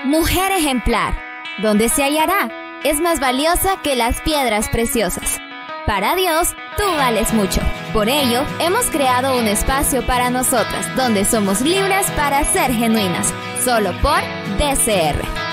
Mujer ejemplar, ¿dónde se hallará? Es más valiosa que las piedras preciosas. Para Dios, tú vales mucho. Por ello, hemos creado un espacio para nosotras, donde somos libres para ser genuinas, solo por DCR.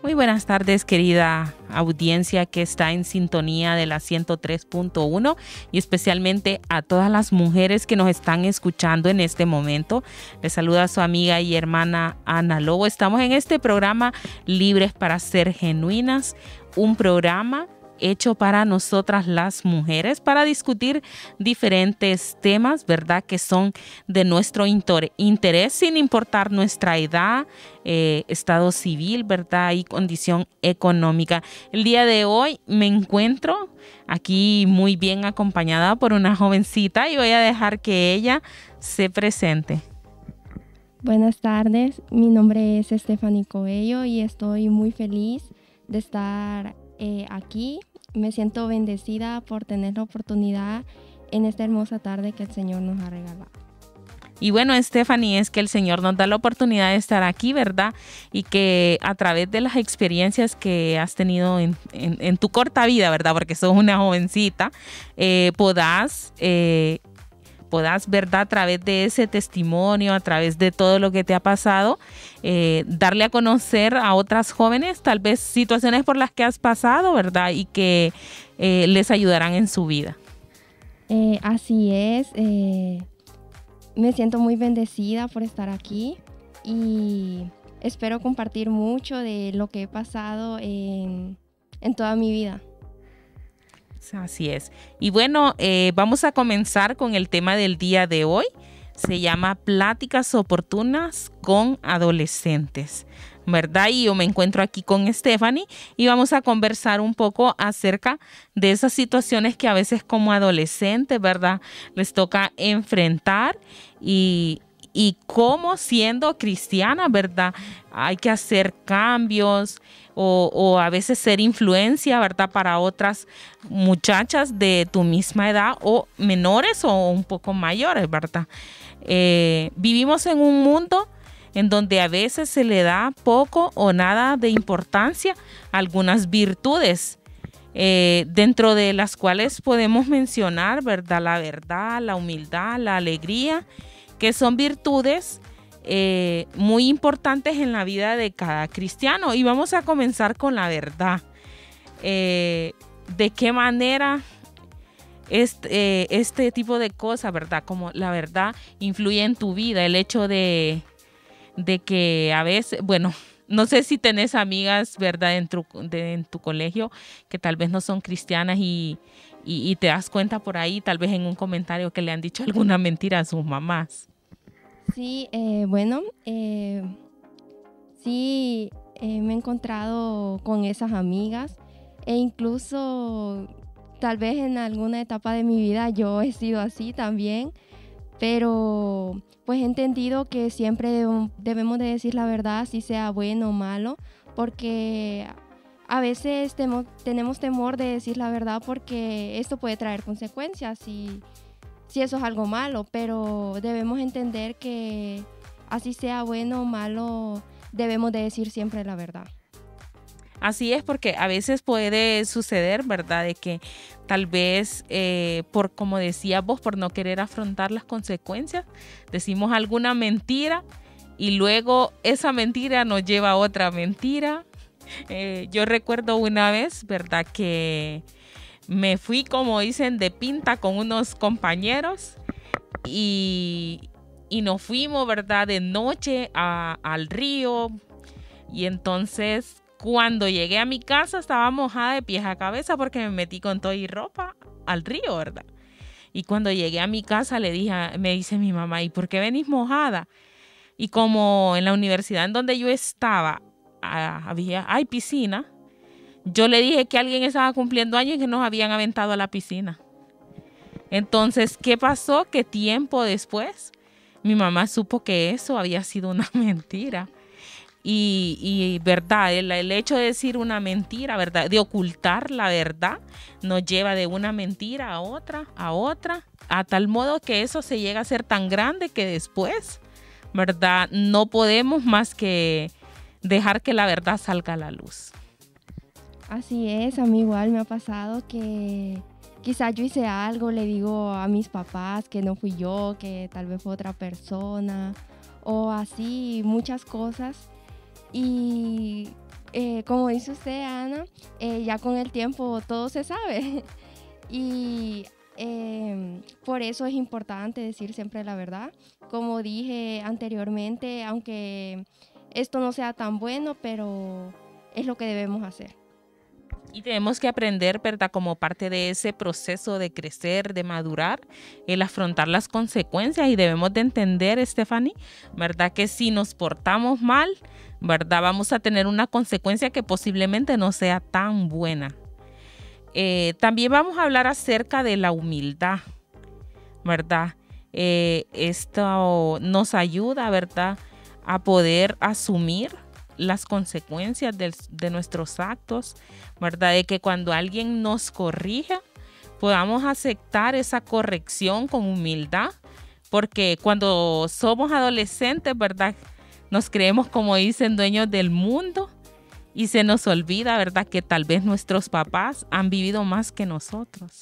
Muy buenas tardes, querida audiencia que está en sintonía de la 103.1 y especialmente a todas las mujeres que nos están escuchando en este momento. Les saluda su amiga y hermana Ana Lobo. Estamos en este programa Libres para Ser Genuinas, un programa hecho para nosotras las mujeres para discutir diferentes temas, ¿verdad? Que son de nuestro interés sin importar nuestra edad, estado civil, ¿verdad? Y condición económica. El día de hoy me encuentro aquí muy bien acompañada por una jovencita y voy a dejar que ella se presente. Buenas tardes, mi nombre es Stephanie Coello y estoy muy feliz de estar aquí. Me siento bendecida por tener la oportunidad en esta hermosa tarde que el Señor nos ha regalado. Y bueno, Stephanie, es que el Señor nos da la oportunidad de estar aquí, ¿verdad? Y que a través de las experiencias que has tenido en tu corta vida, ¿verdad? Porque sos una jovencita, podás, ¿verdad? A través de ese testimonio, a través de todo lo que te ha pasado, darle a conocer a otras jóvenes tal vez situaciones por las que has pasado, ¿verdad? Y que les ayudarán en su vida. Así es. Me siento muy bendecida por estar aquí y espero compartir mucho de lo que he pasado en toda mi vida. Así es. Y bueno, vamos a comenzar con el tema del día de hoy. Se llama Pláticas oportunas con adolescentes, ¿verdad? Y yo me encuentro aquí con Stephanie y vamos a conversar un poco acerca de esas situaciones que a veces como adolescentes, ¿verdad? Les toca enfrentar y cómo siendo cristiana, ¿verdad? Hay que hacer cambios o a veces ser influencia, ¿verdad? Para otras muchachas de tu misma edad o menores o un poco mayores, ¿verdad? Vivimos en un mundo en donde a veces se le da poco o nada de importancia a algunas virtudes, dentro de las cuales podemos mencionar, ¿verdad? La verdad, la humildad, la alegría, que son virtudes muy importantes en la vida de cada cristiano. Y vamos a comenzar con la verdad. ¿De qué manera este tipo de cosas, ¿verdad? Como la verdad influye en tu vida, el hecho de que a veces, bueno, no sé si tenés amigas, ¿verdad? En tu colegio que tal vez no son cristianas y te das cuenta por ahí, tal vez en un comentario que le han dicho alguna mentira a sus mamás. Sí, bueno, sí, me he encontrado con esas amigas e incluso tal vez en alguna etapa de mi vida yo he sido así también, pero pues he entendido que siempre debemos de decir la verdad, si sea bueno o malo, porque a veces tenemos temor de decir la verdad porque esto puede traer consecuencias si eso es algo malo, pero debemos entender que así sea bueno o malo, debemos de decir siempre la verdad. Así es, porque a veces puede suceder, ¿verdad? De que tal vez, por como decías vos, por no querer afrontar las consecuencias, decimos alguna mentira y luego esa mentira nos lleva a otra mentira. Yo recuerdo una vez, ¿verdad? Que me fui, como dicen, de pinta con unos compañeros y nos fuimos, ¿verdad? De noche al río. Y entonces Cuando llegué a mi casa estaba mojada de pies a cabeza porque me metí con todo y ropa al río, ¿verdad? Y cuando llegué a mi casa me dice mi mamá, ¿y por qué venís mojada? Y como en la universidad en donde yo estaba hay piscina, yo le dije que alguien estaba cumpliendo años y que nos habían aventado a la piscina. Entonces, ¿qué pasó? Que tiempo después mi mamá supo que eso había sido una mentira. Y verdad, el hecho de decir una mentira, verdad, de ocultar la verdad, nos lleva de una mentira a otra, a tal modo que eso se llega a ser tan grande que después, verdad, no podemos más que dejar que la verdad salga a la luz. Así es, a mí igual me ha pasado que quizás yo hice algo, le digo a mis papás que no fui yo, que tal vez fue otra persona, o así, muchas cosas. Y como dice usted, Ana, ya con el tiempo todo se sabe. Y por eso es importante decir siempre la verdad. Como dije anteriormente, aunque esto no sea tan bueno, pero es lo que debemos hacer. Y tenemos que aprender, ¿verdad? Como parte de ese proceso de crecer, de madurar, el afrontar las consecuencias. Y debemos de entender, Stephanie, ¿verdad? Que si nos portamos mal, ¿verdad? Vamos a tener una consecuencia que posiblemente no sea tan buena. También vamos a hablar acerca de la humildad, ¿verdad? Esto nos ayuda, ¿verdad? A poder asumir las consecuencias de nuestros actos, ¿verdad? De que cuando alguien nos corrija, podamos aceptar esa corrección con humildad, porque cuando somos adolescentes, ¿verdad? Nos creemos, como dicen, dueños del mundo y se nos olvida, ¿verdad? Que tal vez nuestros papás han vivido más que nosotros.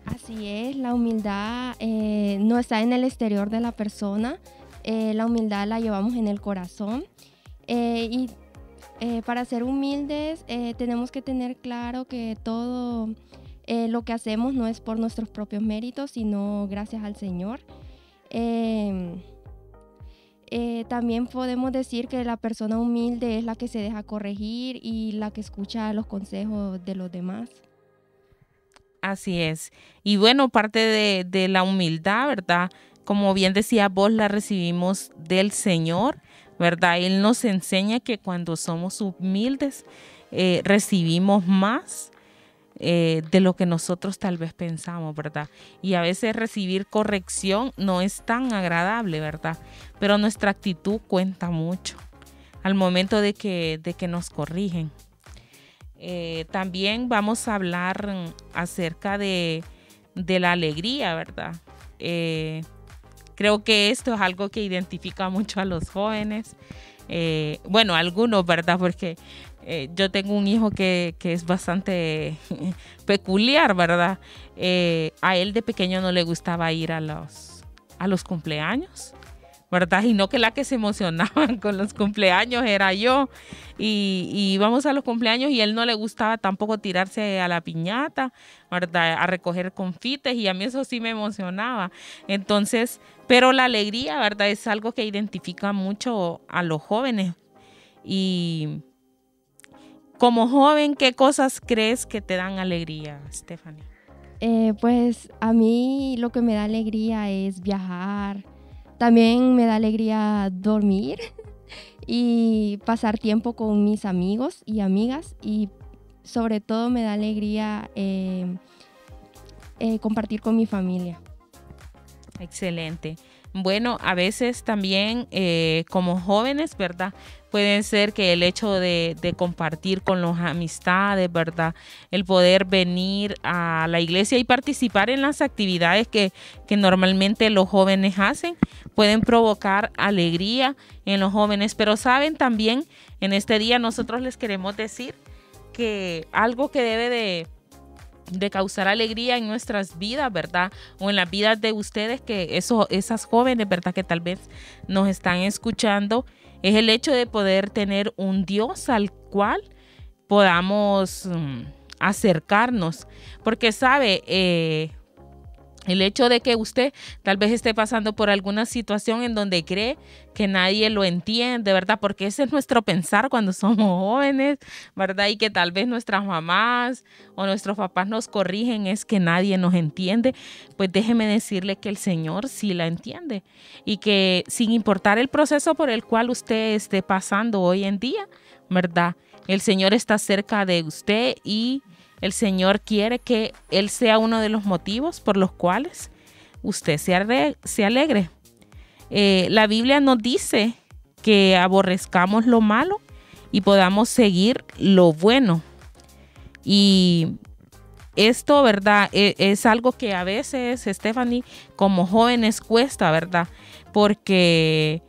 Así es, la humildad no está en el exterior de la persona, la humildad la llevamos en el corazón. Y para ser humildes tenemos que tener claro que todo lo que hacemos no es por nuestros propios méritos, sino gracias al Señor. También podemos decir que la persona humilde es la que se deja corregir y la que escucha los consejos de los demás. Así es. Y bueno, parte de la humildad, ¿verdad? Como bien decía vos, la recibimos del Señor, ¿verdad? Él nos enseña que cuando somos humildes recibimos más de lo que nosotros tal vez pensamos, ¿verdad? Y a veces recibir corrección no es tan agradable, ¿verdad? Pero nuestra actitud cuenta mucho al momento de que nos corrigen. También vamos a hablar acerca de la alegría, ¿verdad? Creo que esto es algo que identifica mucho a los jóvenes. Bueno, algunos, ¿verdad? Porque yo tengo un hijo que es bastante peculiar, ¿verdad? A él de pequeño no le gustaba ir a los cumpleaños, ¿verdad? Y no, que la que se emocionaban con los cumpleaños era yo. Y íbamos a los cumpleaños y a él no le gustaba tampoco tirarse a la piñata, ¿verdad? A recoger confites, y a mí eso sí me emocionaba. Entonces, pero la alegría, ¿verdad? Es algo que identifica mucho a los jóvenes. Y como joven, ¿qué cosas crees que te dan alegría, Stephanie? Pues a mí lo que me da alegría es viajar. También me da alegría dormir y pasar tiempo con mis amigos y amigas, y sobre todo me da alegría compartir con mi familia. Excelente. Bueno, a veces también como jóvenes, ¿verdad? Puede ser que el hecho de compartir con las amistades, ¿verdad? El poder venir a la iglesia y participar en las actividades que normalmente los jóvenes hacen, pueden provocar alegría en los jóvenes. Pero saben, también en este día nosotros les queremos decir que algo que debe de causar alegría en nuestras vidas, ¿verdad? O en las vidas de ustedes, que esas jóvenes, ¿verdad? Que tal vez nos están escuchando, es el hecho de poder tener un Dios al cual podamos acercarnos. Porque, ¿sabe? El hecho de que usted tal vez esté pasando por alguna situación en donde cree que nadie lo entiende, ¿verdad? Porque ese es nuestro pensar cuando somos jóvenes, ¿verdad? Y que tal vez nuestras mamás o nuestros papás nos corrigen, es que nadie nos entiende. Pues déjeme decirle que el Señor sí la entiende y que sin importar el proceso por el cual usted esté pasando hoy en día, ¿verdad? El Señor está cerca de usted y el Señor quiere que Él sea uno de los motivos por los cuales usted se alegre. La Biblia nos dice que aborrezcamos lo malo y podamos seguir lo bueno. Y esto, ¿verdad? Es algo que a veces, Stephanie, como jóvenes cuesta, ¿verdad? Porque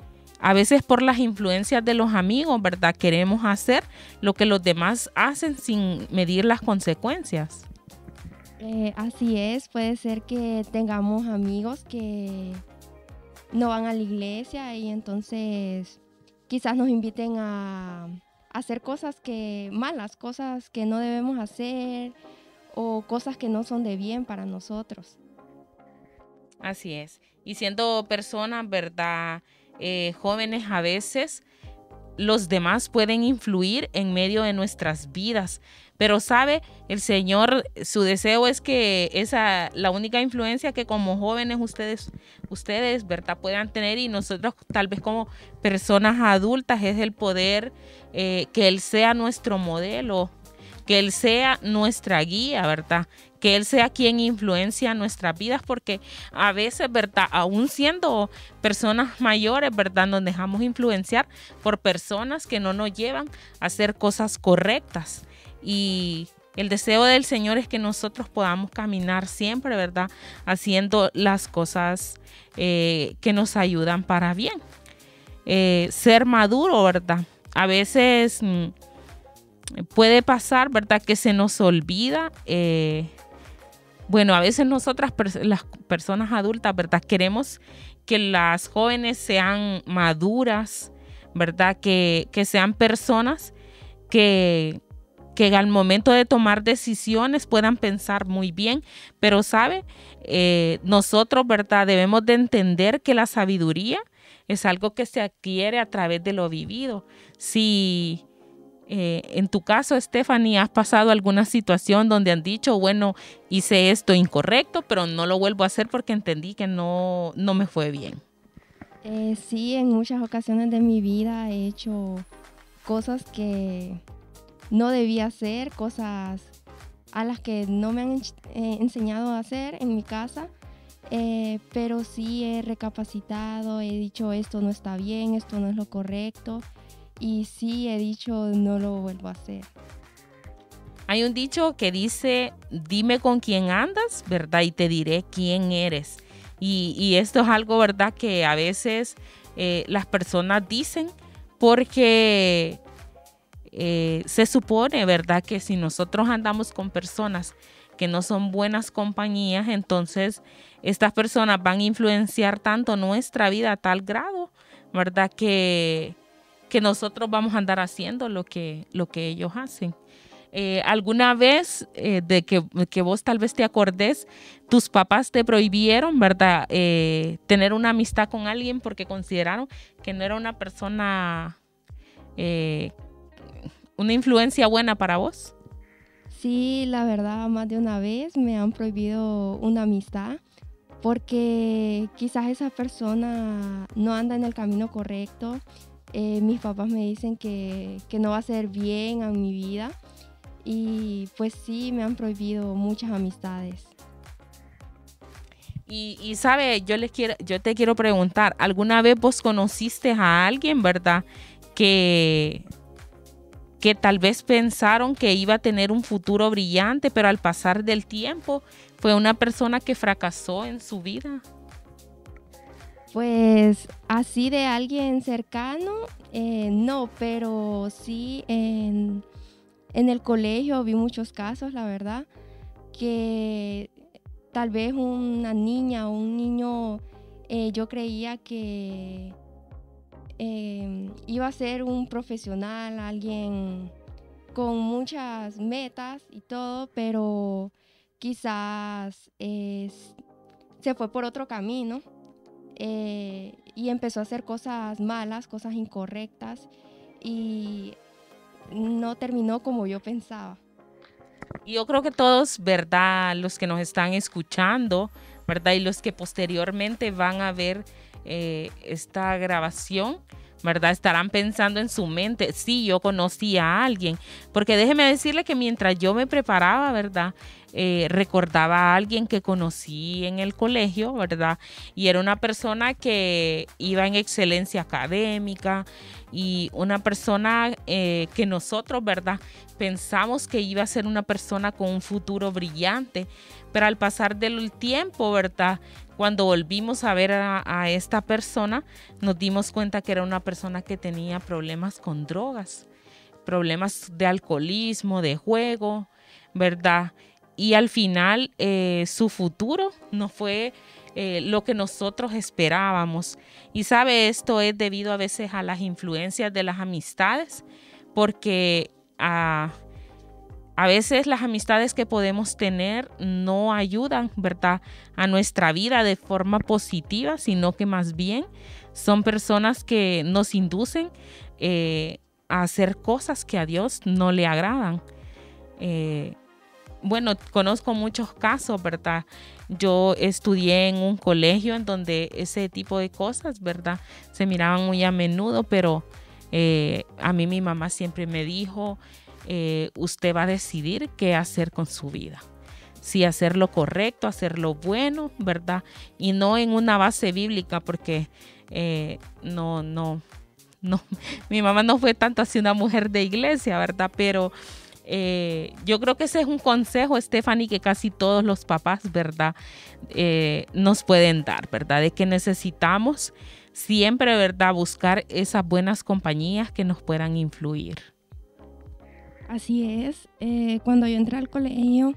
a veces por las influencias de los amigos, ¿verdad? Queremos hacer lo que los demás hacen sin medir las consecuencias. Así es, puede ser que tengamos amigos que no van a la iglesia y entonces quizás nos inviten a hacer malas cosas que no debemos hacer o cosas que no son de bien para nosotros. Así es. Y siendo personas, ¿verdad? Jóvenes, a veces los demás pueden influir en medio de nuestras vidas, pero sabe, el Señor, su deseo es que la única influencia que como jóvenes ustedes, ¿verdad? Puedan tener, y nosotros tal vez como personas adultas, es el poder que Él sea nuestro modelo, que Él sea nuestra guía, ¿verdad? Que Él sea quien influencia nuestras vidas, porque a veces, ¿verdad? Aún siendo personas mayores, ¿verdad? Nos dejamos influenciar por personas que no nos llevan a hacer cosas correctas. Y el deseo del Señor es que nosotros podamos caminar siempre, ¿verdad? Haciendo las cosas que nos ayudan para bien. Ser maduro, ¿verdad? A veces puede pasar, ¿verdad? Que se nos olvida. Bueno, a veces nosotras, las personas adultas, ¿verdad? Queremos que las jóvenes sean maduras, ¿verdad? Que sean personas que al momento de tomar decisiones puedan pensar muy bien, pero ¿sabe? Nosotros, ¿verdad? Debemos de entender que la sabiduría es algo que se adquiere a través de lo vivido. Si en tu caso, Stephanie, has pasado alguna situación donde han dicho, bueno, hice esto incorrecto, pero no lo vuelvo a hacer porque entendí que no me fue bien. Sí, en muchas ocasiones de mi vida he hecho cosas que no debía hacer, cosas a las que no me han enseñado a hacer en mi casa, pero sí he recapacitado, he dicho esto no está bien, esto no es lo correcto. Y sí, he dicho, no lo vuelvo a hacer. Hay un dicho que dice, dime con quién andas, ¿verdad? Y te diré quién eres. Y esto es algo, ¿verdad? Que a veces las personas dicen porque se supone, ¿verdad? Que si nosotros andamos con personas que no son buenas compañías, entonces estas personas van a influenciar tanto nuestra vida a tal grado, ¿verdad? Que nosotros vamos a andar haciendo lo que ellos hacen. ¿Alguna vez de que vos tal vez te acordés, tus papás te prohibieron, ¿verdad? Tener una amistad con alguien porque consideraron que no era una persona, una influencia buena para vos? Sí, la verdad, más de una vez me han prohibido una amistad porque quizás esa persona no anda en el camino correcto. Mis papás me dicen que no va a ser bien a mi vida y pues sí, me han prohibido muchas amistades. Y sabe, yo te quiero preguntar, ¿alguna vez vos conociste a alguien, verdad, que tal vez pensaron que iba a tener un futuro brillante, pero al pasar del tiempo fue una persona que fracasó en su vida? Pues así de alguien cercano, no, pero sí en el colegio vi muchos casos, la verdad, que tal vez una niña o un niño, yo creía que iba a ser un profesional, alguien con muchas metas y todo, pero quizás se fue por otro camino y empezó a hacer cosas malas, cosas incorrectas y no terminó como yo pensaba. Y yo creo que todos, ¿verdad? Los que nos están escuchando, ¿verdad? Y los que posteriormente van a ver esta grabación, ¿verdad? Estarán pensando en su mente, sí, yo conocí a alguien, porque déjeme decirle que mientras yo me preparaba, ¿verdad? Recordaba a alguien que conocí en el colegio, ¿verdad? Y era una persona que iba en excelencia académica y una persona que nosotros, ¿verdad? Pensamos que iba a ser una persona con un futuro brillante, pero al pasar del tiempo, ¿verdad? Cuando volvimos a ver a esta persona, nos dimos cuenta que era una persona que tenía problemas con drogas, problemas de alcoholismo, de juego, ¿verdad? Y al final su futuro no fue lo que nosotros esperábamos. Y sabe, esto es debido a veces a las influencias de las amistades, porque a veces las amistades que podemos tener no ayudan, ¿verdad?, a nuestra vida de forma positiva, sino que más bien son personas que nos inducen a hacer cosas que a Dios no le agradan. Bueno, conozco muchos casos, ¿verdad? Yo estudié en un colegio en donde ese tipo de cosas, ¿verdad?, se miraban muy a menudo, pero a mí mi mamá siempre me dijo, usted va a decidir qué hacer con su vida. Si hacer lo correcto, hacer lo bueno, ¿verdad? Y no en una base bíblica, porque no, mi mamá no fue tanto así una mujer de iglesia, ¿verdad? Pero yo creo que ese es un consejo, Stephanie, que casi todos los papás, ¿verdad?, nos pueden dar, ¿verdad? De que necesitamos siempre, ¿verdad?, buscar esas buenas compañías que nos puedan influir. Así es. Cuando yo entré al colegio,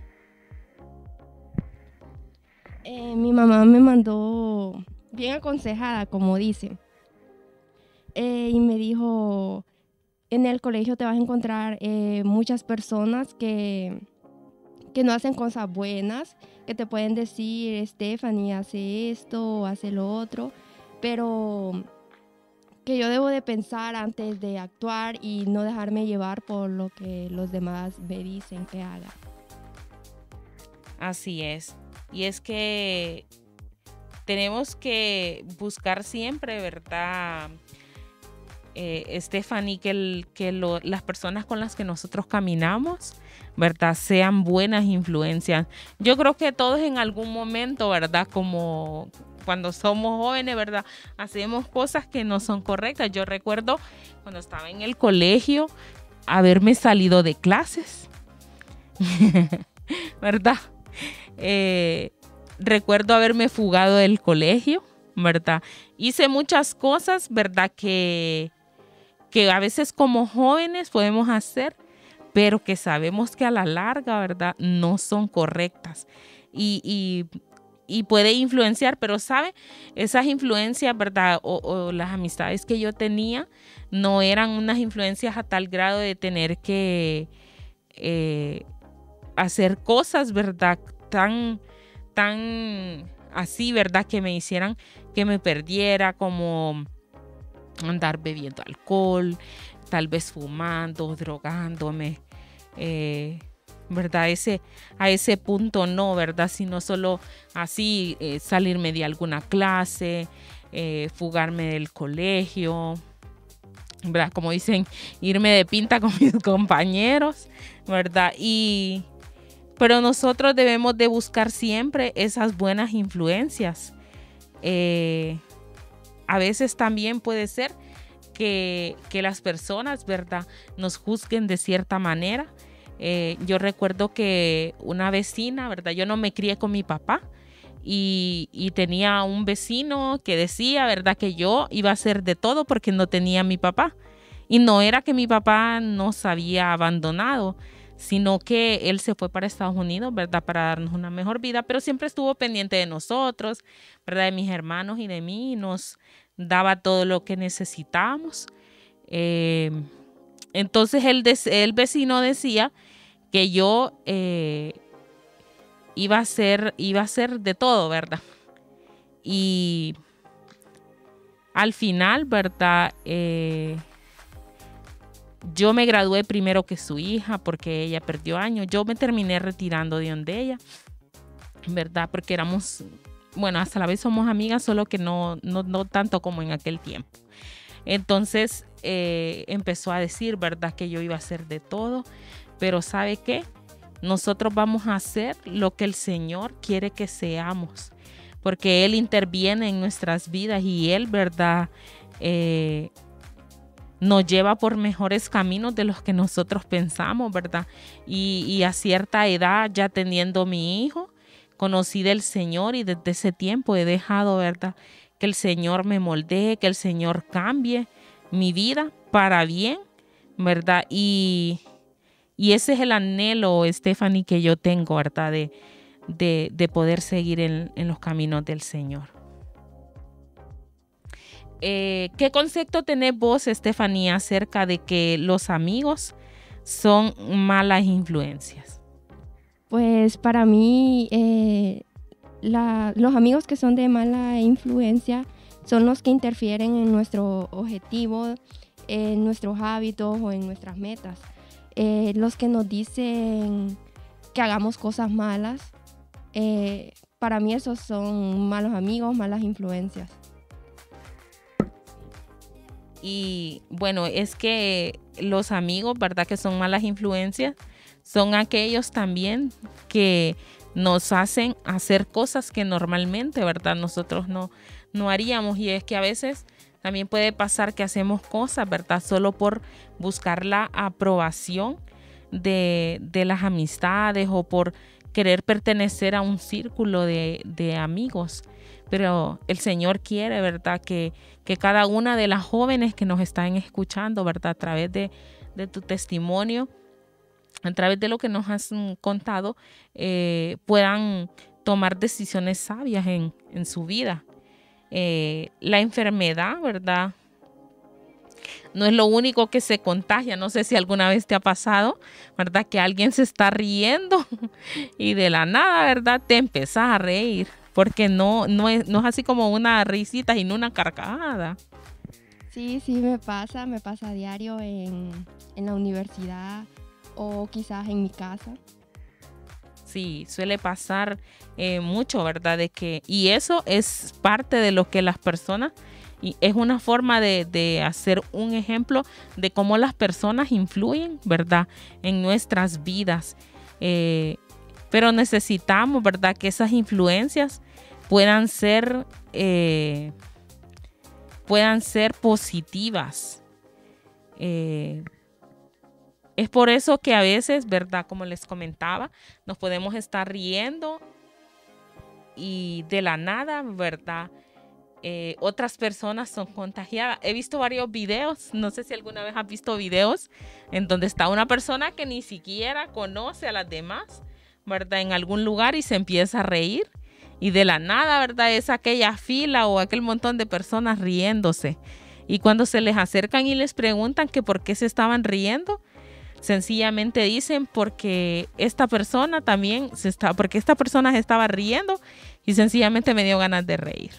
mi mamá me mandó bien aconsejada, como dicen, y me dijo, en el colegio te vas a encontrar muchas personas que no hacen cosas buenas, que te pueden decir, Stephanie, hace esto, hace lo otro, pero que yo debo de pensar antes de actuar y no dejarme llevar por lo que los demás me dicen que haga. Así es. Y es que tenemos que buscar siempre, ¿verdad, Stephanie, que las personas con las que nosotros caminamos, ¿verdad?, sean buenas influencias? Yo creo que todos en algún momento, ¿verdad?, como cuando somos jóvenes, ¿verdad?, hacemos cosas que no son correctas. Yo recuerdo cuando estaba en el colegio haberme salido de clases, ¿verdad? Recuerdo haberme fugado del colegio, ¿verdad? Hice muchas cosas, ¿verdad?, que a veces como jóvenes podemos hacer, pero que sabemos que a la larga, ¿verdad?, no son correctas. Y puede influenciar, pero ¿sabe? Esas influencias, ¿verdad?, o las amistades que yo tenía no eran unas influencias a tal grado de tener que hacer cosas, ¿verdad?, tan así, ¿verdad?, que me hicieran que me perdiera, como andar bebiendo alcohol, tal vez fumando, drogándome, ¿verdad? A ese punto no, ¿verdad? Sino solo así salirme de alguna clase, fugarme del colegio, ¿verdad? Como dicen, irme de pinta con mis compañeros, ¿verdad? Pero nosotros debemos de buscar siempre esas buenas influencias. A veces también puede ser que las personas, ¿verdad?, nos juzguen de cierta manera. Yo recuerdo que una vecina, ¿verdad?, yo no me crié con mi papá y tenía un vecino que decía, ¿verdad?, que yo iba a hacer de todo porque no tenía a mi papá. Y no era que mi papá nos había abandonado, sino que él se fue para Estados Unidos, ¿verdad?, para darnos una mejor vida, pero siempre estuvo pendiente de nosotros, ¿verdad?, de mis hermanos y de mí, y nos daba todo lo que necesitábamos. Entonces el vecino decía que yo iba a ser de todo, ¿verdad? Y al final, ¿verdad? Yo me gradué primero que su hija porque ella perdió años. Yo me terminé retirando de donde ella, ¿verdad? Porque éramos, bueno, hasta la vez somos amigas, solo que no tanto como en aquel tiempo. Entonces empezó a decir, ¿verdad? Que yo iba a hacer de todo, pero ¿sabe qué? Nosotros vamos a hacer lo que el Señor quiere que seamos, porque Él interviene en nuestras vidas y Él, ¿verdad? Nos lleva por mejores caminos de los que nosotros pensamos, ¿verdad? Y a cierta edad, ya teniendo mi hijo, conocí del Señor y desde ese tiempo he dejado, ¿verdad? Que el Señor me moldee, que el Señor cambie mi vida para bien, ¿verdad? Y ese es el anhelo, Stephanie, que yo tengo, ¿verdad? De poder seguir en los caminos del Señor. ¿Qué concepto tenés vos, Estefanía, acerca de que los amigos son malas influencias? Pues para mí, los amigos que son de mala influencia son los que interfieren en nuestro objetivo, en nuestros hábitos o en nuestras metas. Los que nos dicen que hagamos cosas malas, para mí esos son malos amigos, malas influencias. Y bueno, es que los amigos, ¿verdad? Que son malas influencias, son aquellos también que nos hacen hacer cosas que normalmente, ¿verdad? Nosotros no haríamos. Y es que a veces también puede pasar que hacemos cosas, ¿verdad? Solo por buscar la aprobación de las amistades o por querer pertenecer a un círculo de amigos. Pero el Señor quiere, ¿verdad? Que cada una de las jóvenes que nos están escuchando, ¿verdad? A través de tu testimonio, a través de lo que nos has contado, puedan tomar decisiones sabias en su vida. La enfermedad, ¿verdad? No es lo único que se contagia. No sé si alguna vez te ha pasado, ¿verdad? Que alguien se está riendo y de la nada, ¿verdad? Te empezás a reír. Porque no es así como una risita, sino una carcajada. Sí, me pasa a diario en la universidad o quizás en mi casa. Sí, suele pasar mucho, ¿verdad? Y eso es parte de lo que las personas, y es una forma de hacer un ejemplo de cómo las personas influyen, ¿verdad? En nuestras vidas. Pero necesitamos, ¿verdad? Que esas influencias puedan ser positivas. Es por eso que a veces, ¿verdad? Como les comentaba, nos podemos estar riendo y de la nada, ¿verdad? Otras personas son contagiadas. He visto varios videos, no sé si alguna vez has visto videos en donde está una persona que ni siquiera conoce a las demás, ¿verdad? En algún lugar y se empieza a reír. Y de la nada, ¿verdad? Es aquella fila o aquel montón de personas riéndose. Y cuando se les acercan y les preguntan que por qué se estaban riendo, sencillamente dicen porque esta persona porque esta persona se estaba riendo y sencillamente me dio ganas de reír.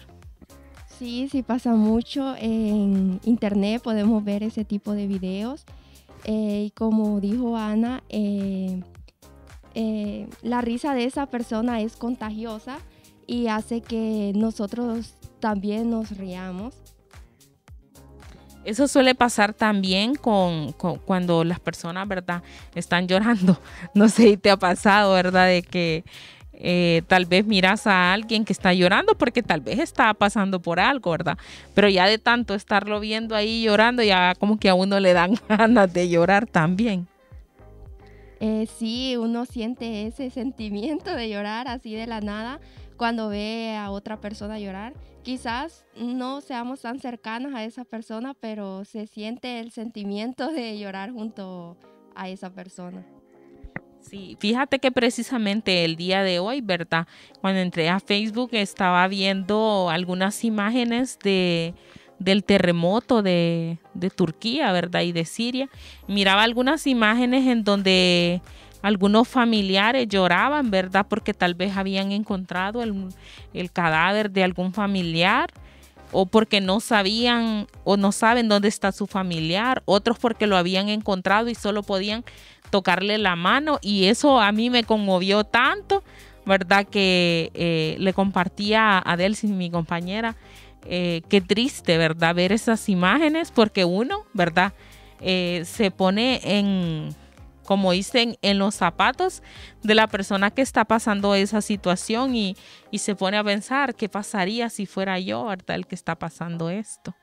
Sí, pasa mucho. En internet podemos ver ese tipo de videos. Y como dijo Ana, la risa de esa persona es contagiosa y hace que nosotros también nos riamos. Eso suele pasar también cuando las personas, ¿verdad? Están llorando. No sé si te ha pasado, ¿verdad? De que tal vez miras a alguien que está llorando porque tal vez está pasando por algo, ¿verdad? Pero ya de tanto estarlo viendo ahí llorando, ya como que a uno le dan ganas de llorar también. Sí, uno siente ese sentimiento de llorar así de la nada cuando ve a otra persona llorar. Quizás no seamos tan cercanos a esa persona, pero se siente el sentimiento de llorar junto a esa persona. Sí, fíjate que precisamente el día de hoy, ¿verdad? Cuando entré a Facebook estaba viendo algunas imágenes del terremoto de Turquía, ¿verdad? Y de Siria. Miraba algunas imágenes en donde algunos familiares lloraban, ¿verdad? Porque tal vez habían encontrado el cadáver de algún familiar, o porque no sabían o no saben dónde está su familiar, otros porque lo habían encontrado y solo podían tocarle la mano, y eso a mí me conmovió tanto, ¿verdad? Que le compartía a Delcy, mi compañera, qué triste, ¿verdad? Ver esas imágenes, porque uno, ¿verdad? Se pone en, como dicen, en los zapatos de la persona que está pasando esa situación y se pone a pensar qué pasaría si fuera yo, ¿verdad? El que está pasando esto.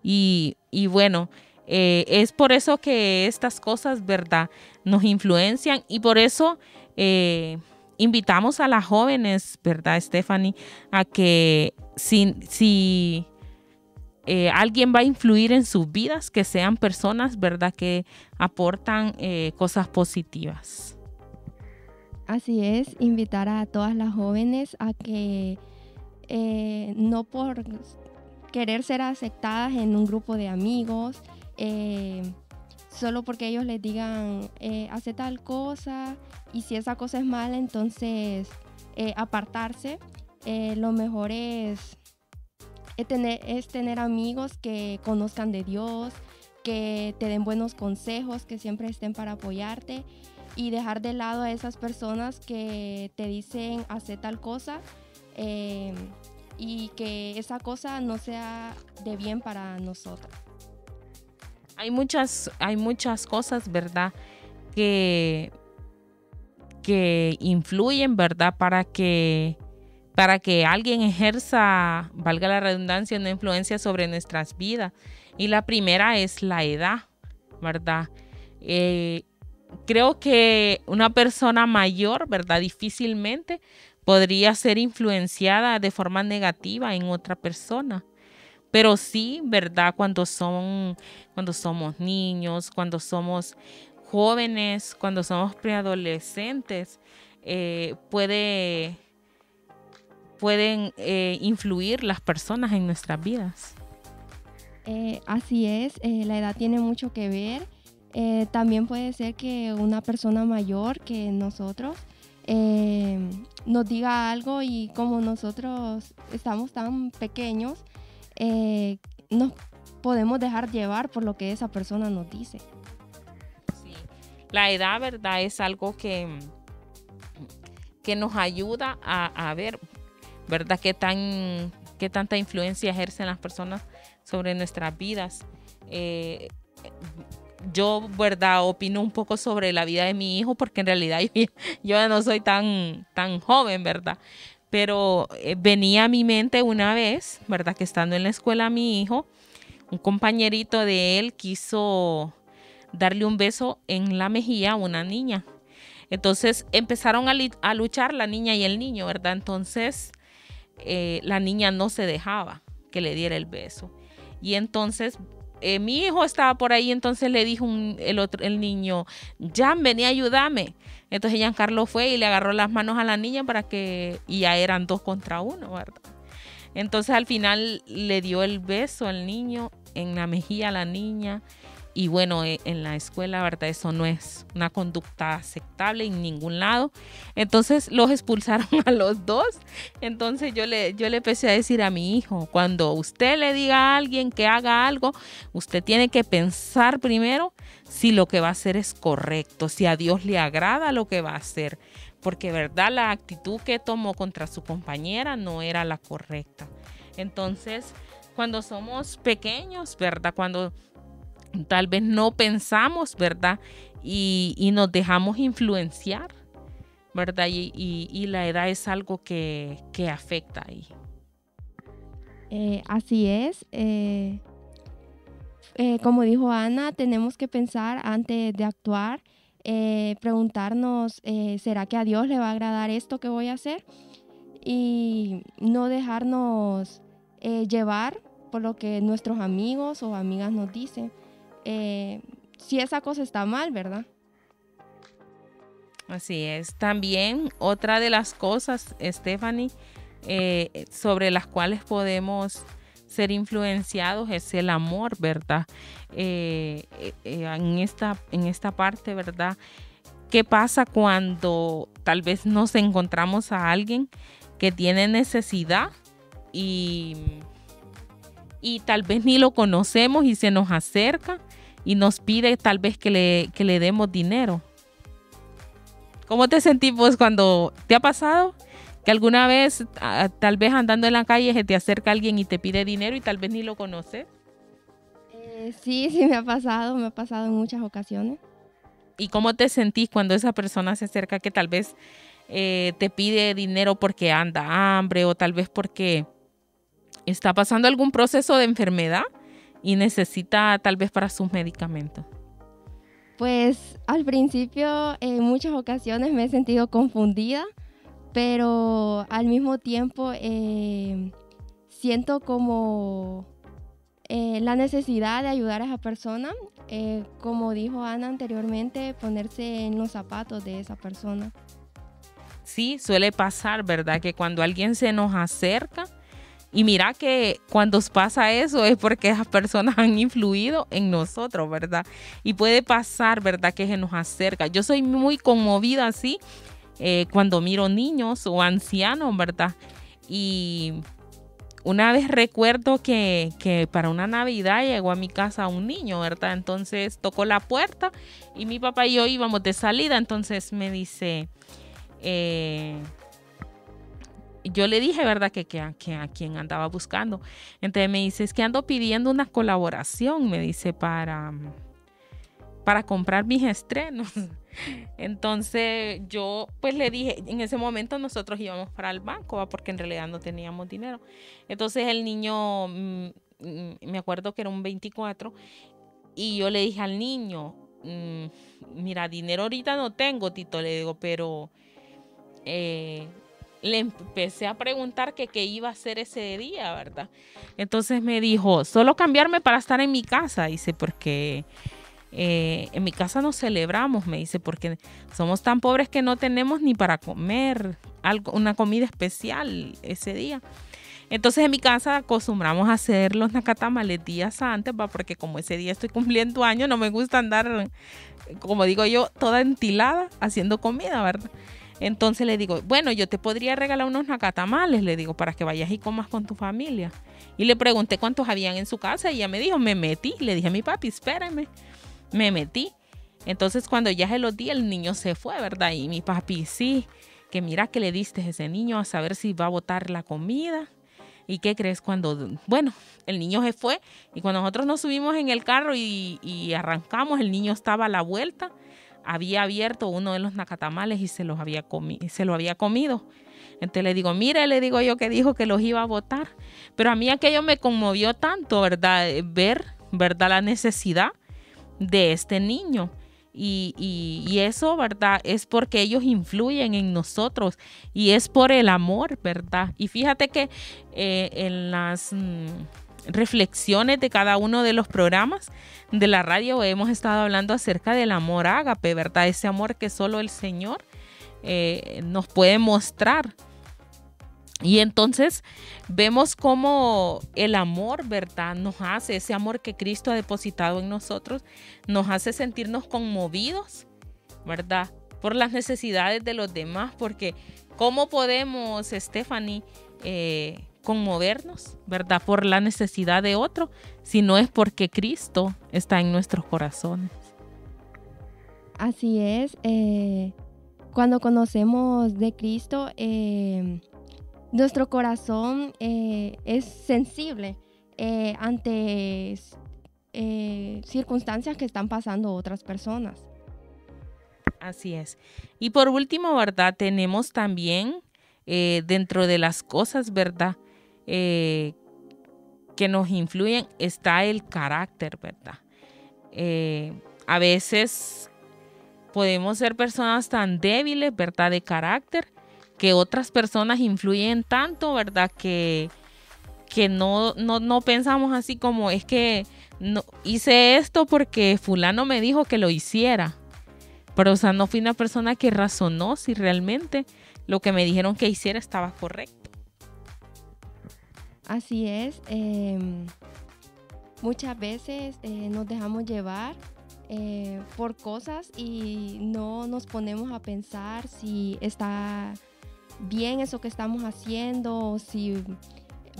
Y bueno, es por eso que estas cosas, ¿verdad?, nos influencian, y por eso invitamos a las jóvenes, ¿verdad, Stephanie?, a que si alguien va a influir en sus vidas, que sean personas, ¿verdad?, que aportan cosas positivas. Así es, invitar a todas las jóvenes a que no por querer ser aceptadas en un grupo de amigos, solo porque ellos les digan, hace tal cosa, y si esa cosa es mala, entonces apartarse. Lo mejor es tener amigos que conozcan de Dios, que te den buenos consejos, que siempre estén para apoyarte, y dejar de lado a esas personas que te dicen hacer tal cosa y que esa cosa no sea de bien para nosotros. Hay muchas cosas, ¿verdad?, que influyen, ¿verdad?, para que alguien ejerza, valga la redundancia, una influencia sobre nuestras vidas. Y la primera es la edad, ¿verdad? Creo que una persona mayor, ¿verdad?, difícilmente podría ser influenciada de forma negativa en otra persona. Pero sí, ¿verdad?, cuando somos niños, cuando somos jóvenes, cuando somos preadolescentes, pueden influir las personas en nuestras vidas. Así es, la edad tiene mucho que ver. También puede ser que una persona mayor que nosotros nos diga algo, y como nosotros estamos tan pequeños, nos podemos dejar llevar por lo que esa persona nos dice. Sí. La edad, ¿verdad?, es algo que nos ayuda a ver, ¿verdad?, qué tanta influencia ejercen las personas sobre nuestras vidas. Yo, ¿verdad?, opino un poco sobre la vida de mi hijo, porque en realidad yo no soy tan joven, ¿verdad? Pero venía a mi mente una vez, ¿verdad?, que estando en la escuela mi hijo, un compañerito de él quiso darle un beso en la mejilla a una niña. Entonces empezaron a luchar la niña y el niño, ¿verdad? Entonces la niña no se dejaba que le diera el beso. Y entonces mi hijo estaba por ahí, entonces le dijo el niño, Jan, vení a ayudarme. Entonces Giancarlo fue y le agarró las manos a la niña y ya eran 2 contra 1, ¿verdad? Entonces al final le dio el beso al niño en la mejilla a la niña. Y bueno, en la escuela, ¿verdad?, eso no es una conducta aceptable en ningún lado. Entonces los expulsaron a los 2. Entonces yo le empecé a decir a mi hijo, cuando usted le diga a alguien que haga algo, usted tiene que pensar primero si lo que va a hacer es correcto, si a Dios le agrada lo que va a hacer. Porque, ¿verdad?, la actitud que tomó contra su compañera no era la correcta. Entonces, cuando somos pequeños, ¿verdad?, cuando tal vez no pensamos, ¿verdad?, y nos dejamos influenciar, ¿verdad?, y la edad es algo que afecta ahí. Así es. Como dijo Ana, tenemos que pensar antes de actuar, preguntarnos, ¿será que a Dios le va a agradar esto que voy a hacer? Y no dejarnos llevar por lo que nuestros amigos o amigas nos dicen. Si esa cosa está mal, ¿verdad? Así es. También otra de las cosas, Stephanie, sobre las cuales podemos ser influenciados es el amor, ¿verdad? En esta parte, ¿verdad? ¿Qué pasa cuando tal vez nos encontramos a alguien que tiene necesidad y tal vez ni lo conocemos y se nos acerca y nos pide tal vez que le demos dinero? ¿Cómo te sentís vos cuando te ha pasado que alguna vez, tal vez andando en la calle, se te acerca alguien y te pide dinero y tal vez ni lo conoces? Sí, me ha pasado en muchas ocasiones. ¿Y cómo te sentís cuando esa persona se acerca que tal vez te pide dinero porque anda hambre o tal vez porque está pasando algún proceso de enfermedad y necesita tal vez para sus medicamentos? Pues al principio en muchas ocasiones me he sentido confundida, pero al mismo tiempo siento como la necesidad de ayudar a esa persona, como dijo Ana anteriormente, ponerse en los zapatos de esa persona. Sí, suele pasar, ¿verdad? Que cuando alguien se nos acerca, y mira que cuando pasa eso es porque esas personas han influido en nosotros, ¿verdad? Y puede pasar, ¿verdad? Que se nos acerca. Yo soy muy conmovida así cuando miro niños o ancianos, ¿verdad? Y una vez recuerdo que para una Navidad llegó a mi casa un niño, ¿verdad? Entonces tocó la puerta y mi papá y yo íbamos de salida. Entonces me dice, yo le dije, ¿verdad? Que a quien andaba buscando. Entonces me dice, es que ando pidiendo una colaboración, me dice, para comprar mis estrenos. Entonces yo pues le dije, en ese momento nosotros íbamos para el banco, ¿va? Porque en realidad no teníamos dinero. Entonces el niño, me acuerdo que era un 24, y yo le dije al niño, mira, dinero ahorita no tengo, Tito, le digo, pero le empecé a preguntar que qué iba a hacer ese día, ¿verdad? Entonces me dijo, solo cambiarme para estar en mi casa, dice, porque en mi casa no celebramos, me dice, porque somos tan pobres que no tenemos ni para comer una comida especial ese día. Entonces en mi casa acostumbramos a hacer los nacatamales días antes, ¿va? Porque como ese día estoy cumpliendo años, no me gusta andar, como digo yo, toda entilada haciendo comida, ¿verdad? Entonces le digo, bueno, yo te podría regalar unos nacatamales, le digo, para que vayas y comas con tu familia. Y le pregunté cuántos habían en su casa y ella me dijo, me metí. Le dije a mi papi, espérame. Me metí. Entonces cuando ya se los di, el niño se fue, ¿verdad? Y mi papi, sí, que mira que le diste a ese niño a saber si va a botar la comida. ¿Y qué crees? Bueno, el niño se fue y cuando nosotros nos subimos en el carro y arrancamos, el niño estaba a la vuelta, había abierto uno de los nacatamales y se lo había comido. Entonces le digo, mire, le digo yo que dijo que los iba a botar. Pero a mí aquello me conmovió tanto, ¿verdad? Ver, ¿verdad? La necesidad de este niño. Y eso, ¿verdad? Es porque ellos influyen en nosotros y es por el amor, ¿verdad? Y fíjate que en las reflexiones de cada uno de los programas de la radio hemos estado hablando acerca del amor ágape, ¿verdad? Ese amor que solo el Señor nos puede mostrar. Y entonces vemos cómo el amor, ¿verdad? Nos hace, ese amor que Cristo ha depositado en nosotros, nos hace sentirnos conmovidos, ¿verdad? Por las necesidades de los demás, porque ¿cómo podemos, Stephanie, conmovernos, ¿verdad? Por la necesidad de otro, si no es porque Cristo está en nuestros corazones. Así es. Cuando conocemos de Cristo, nuestro corazón es sensible ante circunstancias que están pasando otras personas. Así es. Y por último, ¿verdad? Tenemos también dentro de las cosas, ¿verdad? Que nos influyen, está el carácter, ¿verdad? A veces podemos ser personas tan débiles, ¿verdad? De carácter, que otras personas influyen tanto, ¿verdad? Que no pensamos así como, es que no, hice esto porque fulano me dijo que lo hiciera. Pero, o sea, no fui una persona que razonó si realmente lo que me dijeron que hiciera estaba correcto. Así es. Muchas veces nos dejamos llevar por cosas y no nos ponemos a pensar si está bien eso que estamos haciendo o si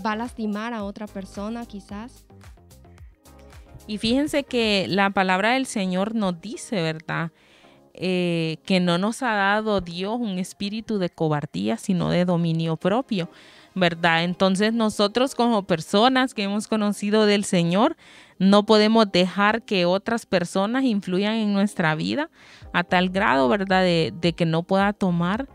va a lastimar a otra persona quizás. Y fíjense que la palabra del Señor nos dice, ¿verdad? Que no nos ha dado Dios un espíritu de cobardía, sino de dominio propio, ¿verdad? Entonces nosotros como personas que hemos conocido del Señor, no podemos dejar que otras personas influyan en nuestra vida a tal grado, ¿verdad? De que no pueda tomar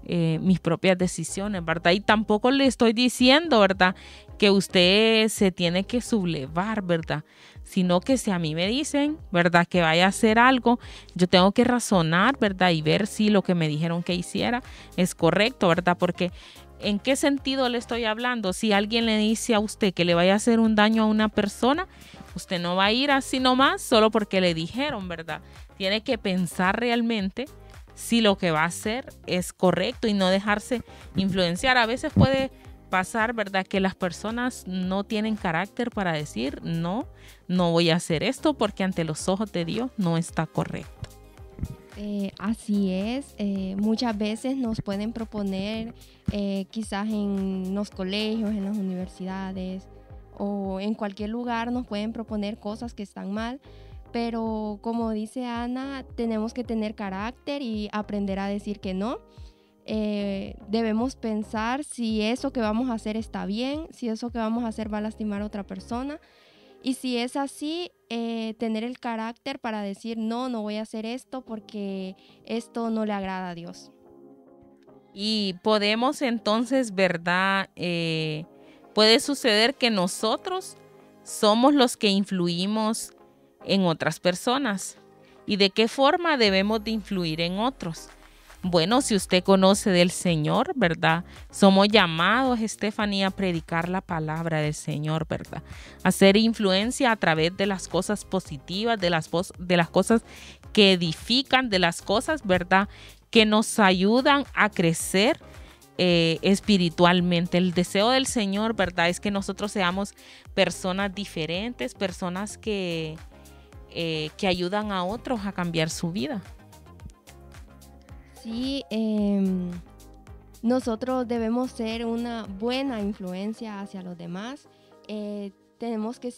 mis propias decisiones, ¿verdad? Y tampoco le estoy diciendo, ¿verdad?, que usted se tiene que sublevar, ¿verdad? Sino que si a mí me dicen, ¿verdad?, que vaya a hacer algo, yo tengo que razonar, ¿verdad?, y ver si lo que me dijeron que hiciera es correcto, ¿verdad? Porque ¿en qué sentido le estoy hablando? Si alguien le dice a usted que le vaya a hacer un daño a una persona, usted no va a ir así nomás solo porque le dijeron, ¿verdad? Tiene que pensar realmente si lo que va a hacer es correcto y no dejarse influenciar. A veces puede pasar, ¿verdad?, que las personas no tienen carácter para decir no voy a hacer esto porque ante los ojos de Dios no está correcto. Así es, muchas veces nos pueden proponer quizás en los colegios, en las universidades o en cualquier lugar nos pueden proponer cosas que están mal, pero como dice Ana, tenemos que tener carácter y aprender a decir que no. Debemos pensar si eso que vamos a hacer está bien, si eso que vamos a hacer va a lastimar a otra persona. Y si es así, tener el carácter para decir no voy a hacer esto porque esto no le agrada a Dios. Y podemos entonces, ¿verdad? Puede suceder que nosotros somos los que influimos en otras personas. ¿Y de qué forma debemos de influir en otros? Bueno, si usted conoce del Señor, ¿verdad? Somos llamados, Estefanía, a predicar la palabra del Señor, ¿verdad? Hacer influencia a través de las cosas positivas, de las cosas que edifican, de las cosas, ¿verdad?, que nos ayudan a crecer espiritualmente. El deseo del Señor, ¿verdad?, es que nosotros seamos personas diferentes, personas que ayudan a otros a cambiar su vida. Sí, nosotros debemos ser una buena influencia hacia los demás. Tenemos que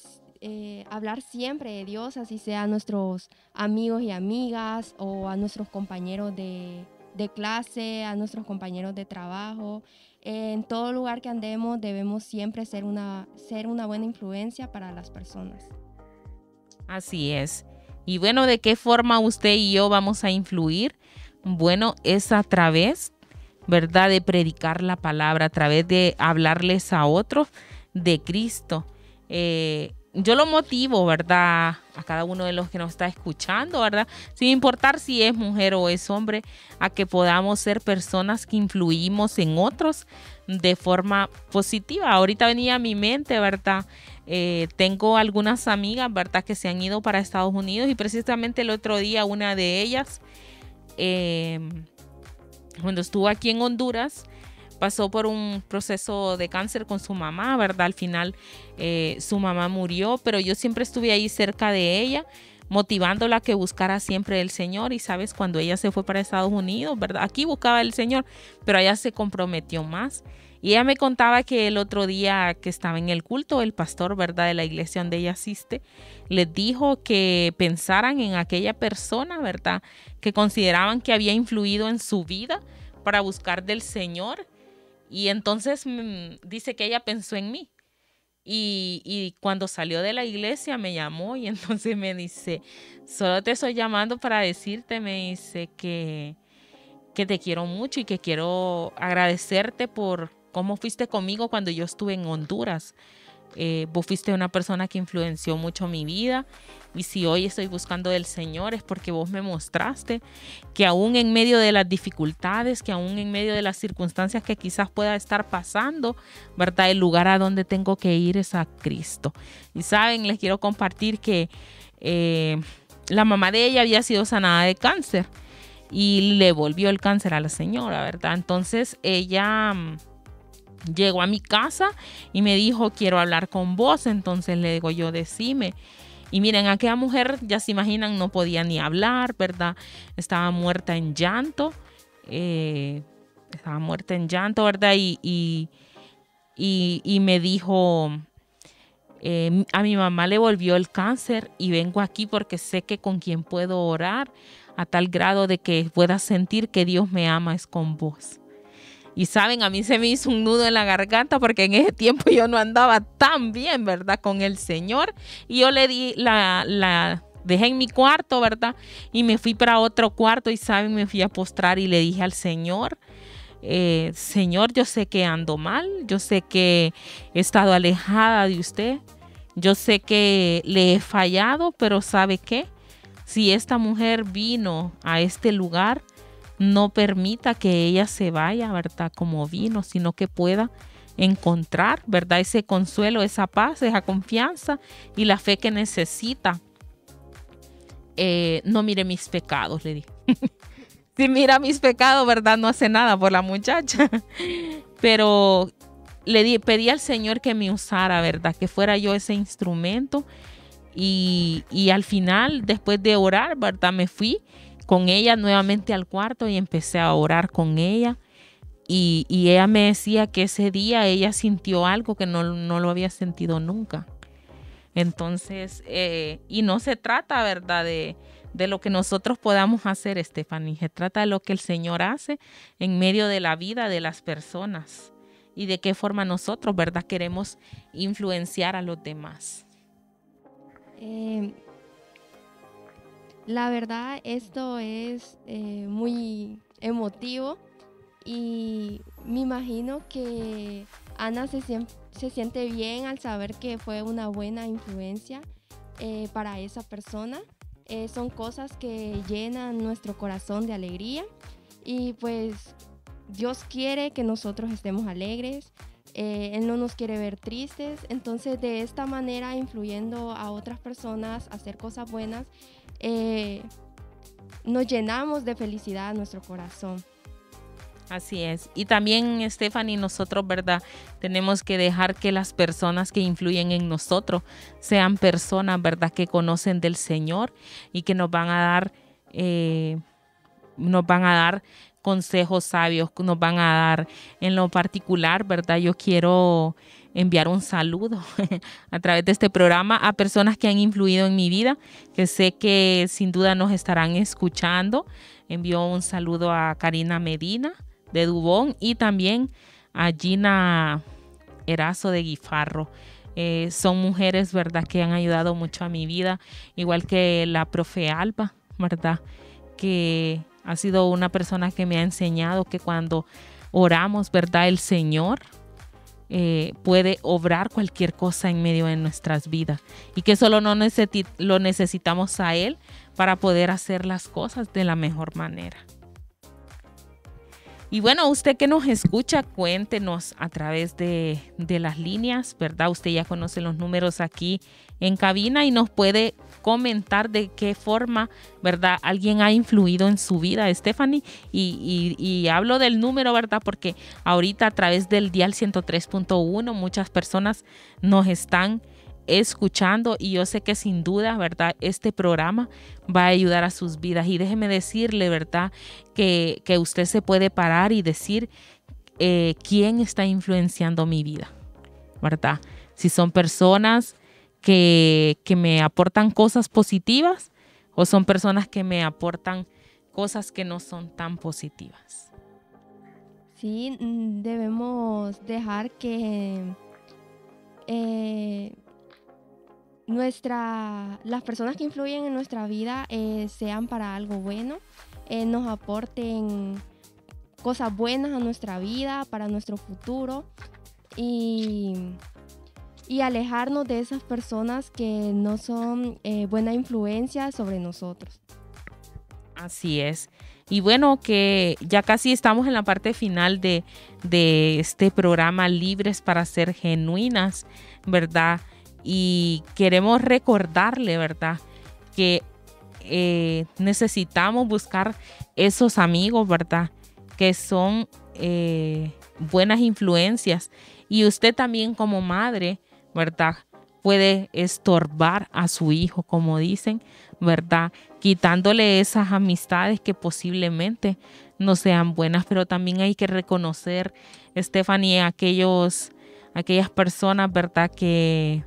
hablar siempre de Dios, así sea a nuestros amigos y amigas o a nuestros compañeros de clase, a nuestros compañeros de trabajo. En todo lugar que andemos debemos siempre ser una buena influencia para las personas. Así es. Y bueno, ¿de qué forma usted y yo vamos a influir? Bueno, es a través, ¿verdad?, de predicar la palabra, a través de hablarles a otros de Cristo. Yo lo motivo, ¿verdad?, a cada uno de los que nos está escuchando, ¿verdad?, sin importar si es mujer o es hombre, a que podamos ser personas que influimos en otros de forma positiva. Ahorita venía a mi mente, ¿verdad?, tengo algunas amigas, ¿verdad?, que se han ido para Estados Unidos y precisamente el otro día una de ellas, cuando estuvo aquí en Honduras, pasó por un proceso de cáncer con su mamá, ¿verdad? Al final su mamá murió, pero yo siempre estuve ahí cerca de ella, motivándola a que buscara siempre el Señor. Y sabes, cuando ella se fue para Estados Unidos, ¿verdad?, aquí buscaba el Señor, pero allá se comprometió más. Y ella me contaba que el otro día que estaba en el culto, el pastor, ¿verdad?, de la iglesia donde ella asiste, les dijo que pensaran en aquella persona, ¿verdad?, que consideraban que había influido en su vida para buscar del Señor. Y entonces dice que ella pensó en mí. Y cuando salió de la iglesia me llamó y entonces me dice, solo te estoy llamando para decirte, me dice, que te quiero mucho y que quiero agradecerte por cómo fuiste conmigo cuando yo estuve en Honduras. Vos fuiste una persona que influenció mucho mi vida y si hoy estoy buscando del Señor es porque vos me mostraste que aún en medio de las dificultades, que aún en medio de las circunstancias que quizás pueda estar pasando, ¿verdad?, el lugar a donde tengo que ir es a Cristo. Y saben, les quiero compartir que la mamá de ella había sido sanada de cáncer y le volvió el cáncer a la señora, ¿verdad? Entonces ella llegó a mi casa y me dijo, quiero hablar con vos. Entonces le digo yo, decime. Y miren, aquella mujer, ya se imaginan, no podía ni hablar, ¿verdad? Estaba muerta en llanto. ¿Verdad? Y me dijo, a mi mamá le volvió el cáncer y vengo aquí porque sé que con quien puedo orar a tal grado de que pueda sentir que Dios me ama es con vos. Y saben, a mí se me hizo un nudo en la garganta porque en ese tiempo yo no andaba tan bien, ¿verdad? Con el Señor. Y yo le di la dejé en mi cuarto, ¿verdad? Y me fui para otro cuarto y, ¿saben? Me fui a postrar y le dije al Señor, Señor, yo sé que ando mal, yo sé que he estado alejada de usted, yo sé que le he fallado, pero ¿sabe qué? Si esta mujer vino a este lugar, no permita que ella se vaya, ¿verdad? Como vino, sino que pueda encontrar, ¿verdad? Ese consuelo, esa paz, esa confianza y la fe que necesita. No mire mis pecados, le dije. Si mira mis pecados, ¿verdad? No hace nada por la muchacha. Pero pedí al Señor que me usara, ¿verdad? Que fuera yo ese instrumento. Y al final, después de orar, ¿verdad? Me fui con ella nuevamente al cuarto y empecé a orar con ella. Y ella me decía que ese día ella sintió algo que no lo había sentido nunca. Entonces, y no se trata, ¿verdad? De lo que nosotros podamos hacer, Stephanie. Se trata de lo que el Señor hace en medio de la vida de las personas y de qué forma nosotros, ¿verdad? Queremos influenciar a los demás. La verdad, esto es muy emotivo y me imagino que Ana se siente bien al saber que fue una buena influencia para esa persona. Son cosas que llenan nuestro corazón de alegría y pues Dios quiere que nosotros estemos alegres. Él no nos quiere ver tristes, entonces de esta manera, influyendo a otras personas a hacer cosas buenas, nos llenamos de felicidad a nuestro corazón. Así es. Y también, Stephanie, nosotros, ¿verdad? Tenemos que dejar que las personas que influyen en nosotros sean personas, ¿verdad? Que conocen del Señor y que nos van a dar consejos sabios, nos van a dar en lo particular, ¿verdad? Yo quiero enviar un saludo a través de este programa a personas que han influido en mi vida, que sé que sin duda nos estarán escuchando. Envío un saludo a Karina Medina de Dubón y también a Gina Erazo de Guifarro. Son mujeres, ¿verdad?, que han ayudado mucho a mi vida, igual que la profe Alba, ¿verdad?, que ha sido una persona que me ha enseñado que cuando oramos, ¿verdad?, el Señor puede obrar cualquier cosa en medio de nuestras vidas y que solo lo necesitamos a Él para poder hacer las cosas de la mejor manera. Y bueno, usted que nos escucha, cuéntenos a través de las líneas, ¿verdad? Usted ya conoce los números aquí en cabina y nos puede comentar de qué forma, ¿verdad?, alguien ha influido en su vida, Stephanie. Y hablo del número, ¿verdad?, porque ahorita a través del dial 103.1 muchas personas nos están escuchando y yo sé que sin duda, ¿verdad?, este programa va a ayudar a sus vidas. Y déjeme decirle, ¿verdad?, que usted se puede parar y decir quién está influenciando mi vida, ¿verdad? Si son personas que me aportan cosas positivas o son personas que me aportan cosas que no son tan positivas. Sí, debemos dejar que las personas que influyen en nuestra vida sean para algo bueno, nos aporten cosas buenas a nuestra vida, para nuestro futuro y alejarnos de esas personas que no son buena influencia sobre nosotros. Así es. Y bueno, que ya casi estamos en la parte final de este programa Libres para Ser Genuinas, ¿verdad? Y queremos recordarle, ¿verdad?, que necesitamos buscar esos amigos, ¿verdad?, que son buenas influencias. Y usted también como madre, ¿verdad?, puede estorbar a su hijo, como dicen, ¿verdad? Quitándole esas amistades que posiblemente no sean buenas, pero también hay que reconocer, Stephanie, aquellas personas, ¿verdad? Que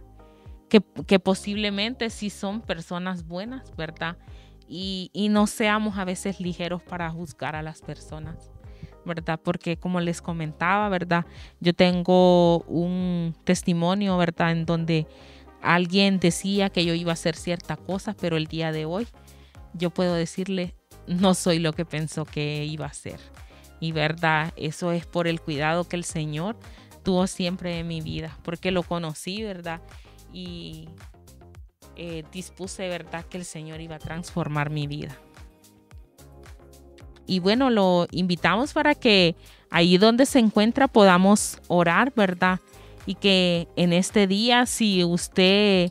posiblemente sí son personas buenas, ¿verdad? Y no seamos a veces ligeros para juzgar a las personas, ¿verdad? Porque como les comentaba, ¿verdad? Yo tengo un testimonio, ¿verdad? En donde alguien decía que yo iba a hacer cierta cosa, pero el día de hoy yo puedo decirle, no soy lo que pensó que iba a ser. Y verdad, eso es por el cuidado que el Señor tuvo siempre en mi vida, porque lo conocí, ¿verdad? Y dispuse, ¿verdad?, que el Señor iba a transformar mi vida. Y bueno, lo invitamos para que ahí donde se encuentra podamos orar, ¿verdad? Y que en este día, si usted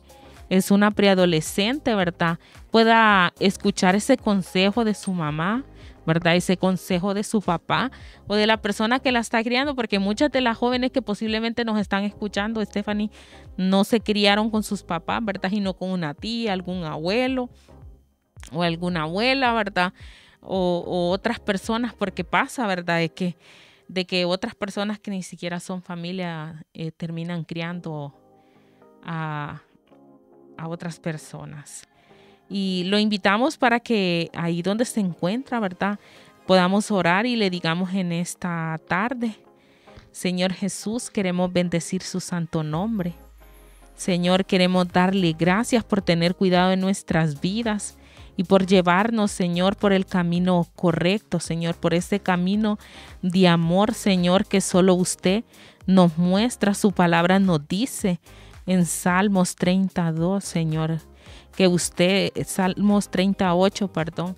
es una preadolescente, ¿verdad?, pueda escuchar ese consejo de su mamá, ¿verdad? Ese consejo de su papá o de la persona que la está criando, porque muchas de las jóvenes que posiblemente nos están escuchando, Stephanie, no se criaron con sus papás, ¿verdad? Sino con una tía, algún abuelo o alguna abuela, ¿verdad? O otras personas, porque pasa, ¿verdad? De que otras personas que ni siquiera son familia terminan criando a otras personas. Y lo invitamos para que ahí donde se encuentra, ¿verdad?, podamos orar y le digamos en esta tarde, Señor Jesús, queremos bendecir su santo nombre. Señor, queremos darle gracias por tener cuidado de nuestras vidas y por llevarnos, Señor, por el camino correcto, Señor, por ese camino de amor, Señor, que solo usted nos muestra. Su palabra nos dice en Salmos 32, Señor, que usted, Salmos 38, perdón,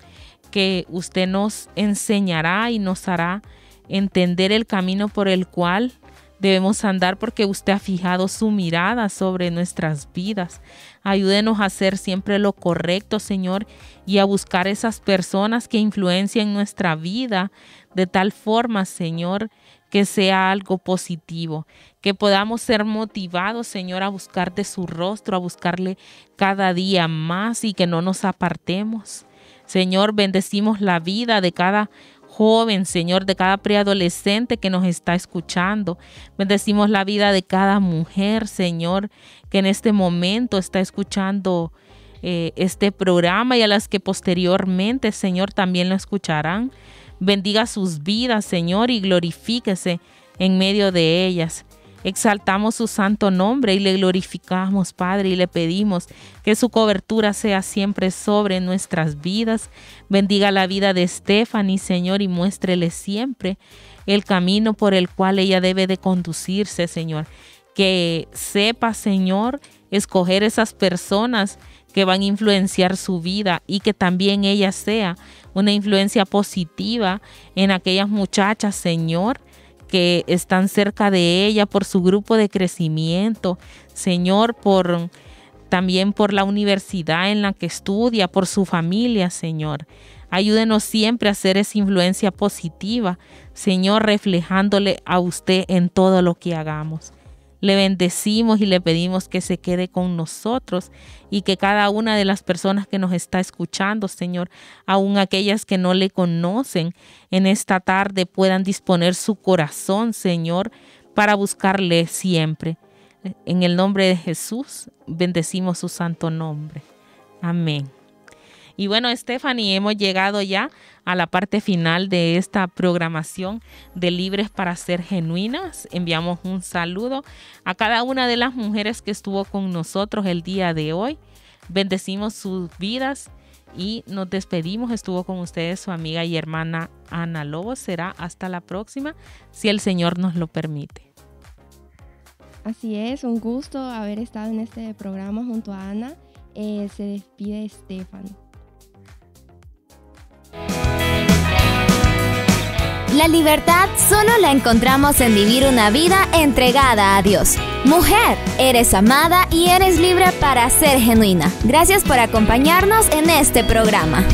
que usted nos enseñará y nos hará entender el camino por el cual debemos andar, porque usted ha fijado su mirada sobre nuestras vidas. Ayúdenos a hacer siempre lo correcto, Señor, y a buscar esas personas que influencian nuestra vida de tal forma, Señor, que sea algo positivo, que podamos ser motivados, Señor, a buscar de su rostro, a buscarle cada día más y que no nos apartemos. Señor, bendecimos la vida de cada joven, Señor, de cada preadolescente que nos está escuchando. Bendecimos la vida de cada mujer, Señor, que en este momento está escuchando este programa y a las que posteriormente, Señor, también lo escucharán. Bendiga sus vidas, Señor, y glorifíquese en medio de ellas. Exaltamos su santo nombre y le glorificamos, Padre, y le pedimos que su cobertura sea siempre sobre nuestras vidas. Bendiga la vida de Stephanie, Señor, y muéstrele siempre el camino por el cual ella debe de conducirse, Señor. Que sepa, Señor, escoger esas personas que van a influenciar su vida y que también ella sea una influencia positiva en aquellas muchachas, Señor, que están cerca de ella por su grupo de crecimiento, Señor, también por la universidad en la que estudia, por su familia, Señor. Ayúdenos siempre a hacer esa influencia positiva, Señor, reflejándole a usted en todo lo que hagamos. Le bendecimos y le pedimos que se quede con nosotros y que cada una de las personas que nos está escuchando, Señor, aun aquellas que no le conocen, en esta tarde puedan disponer su corazón, Señor, para buscarle siempre. En el nombre de Jesús, bendecimos su santo nombre. Amén. Y bueno, Stephanie, hemos llegado ya a la parte final de esta programación de Libres para Ser Genuinas. Enviamos un saludo a cada una de las mujeres que estuvo con nosotros el día de hoy. Bendecimos sus vidas y nos despedimos. Estuvo con ustedes su amiga y hermana Ana Lobos. Será hasta la próxima, si el Señor nos lo permite. Así es, un gusto haber estado en este programa junto a Ana. Se despide Stephanie. La libertad solo la encontramos en vivir una vida entregada a Dios. Mujer, eres amada y eres libre para ser genuina. Gracias por acompañarnos en este programa.